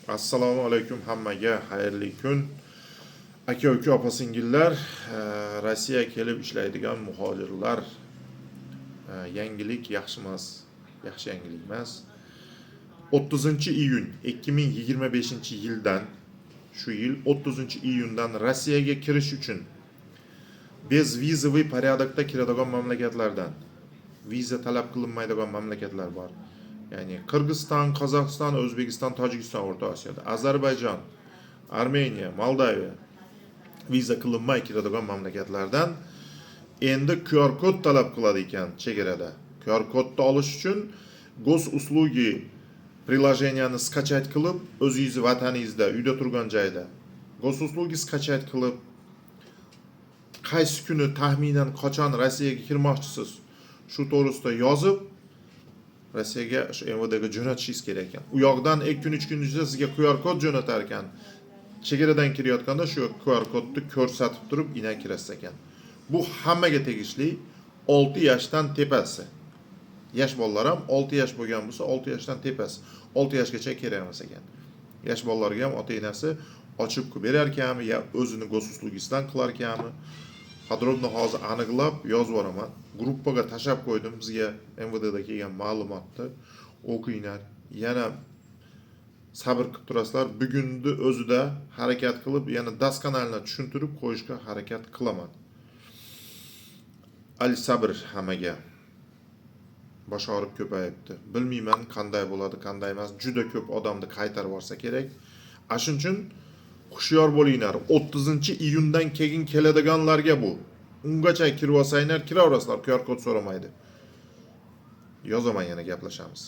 Assalomu alaykum hammaga, xayrli kun. Aka-uka, opa-singillar, Rossiya kelib ishlaydigan muhojirlar, yangilik yaxshi emas, yaxshi yangilik emas. 30-iyun 2025-yildan, shu yil 30-iyundan Rossiyaga kirish uchun bezvizaviy porядокda kiradigan mamlakatlardan viza talab qilinmaydigan mamlakatlar bor. Ya'ni Qirg'iziston, Qozog'iston, O'zbekiston, Tojikiston O'rta Osiyoda, Ozarbayjon, Armeniya, Moldaviya viza qilinmay kiradigan mamlakatlardan endi QR kod talab qiladi ekan chegarada. QR kodni olish uchun Gosuslugi приложениyani skachat qilib, o'zingizni vataningizda, uyda turgan joyda Gosuslugi skachat qilib, qaysi kuni taxminan qachon Rossiyaga kirmoqchisiz, shu to'g'risida yozib Rossiyaga shu MVDga jo'natishingiz kerak ekan. U yoqdan 2 kun 3 kun ichida sizga QR kod jo'natar ekan. Chegaradan kirayotganda shu QR kodni ko'rsatib turib ina kirasiz ekan. Bu hammaga tegishli 6 yoshdan tepasi. Yosh bolalar ham 6 yosh bo'lgan bo'lsa 6 yoshdan tepasi. 6 yoshgacha kerak emas ekan. Yosh bolalarga ham ota-onasi ochib berar ekanmi yo o'zini go'suslugidan qilar ekanmi? Podrobno hozir aniqlab yozib boraman. Gruppaga tashab qo'ydim bizga MVDda kelgan ma'lumotni o'qinglar. Yana sabr qilib turasizlar. Bugunni o'zida harakat qilib, yana daskanalni tushuntirib qo'yishga harakat qilaman. Al sabr hammaga. Bosh og'rib ko'payibdi. Bilmayman qanday bo'ladi, qanday emas. Juda ko'p odamni qaytarib borsa kerak. Shuning uchun hushyor bo'linglar. 30-iyundan keyin keladiganlarga bu. Ungacha kirib olsanglar, kiraverasizlar, QR kod so'ramaydi. Yozaman, yana gaplashamiz.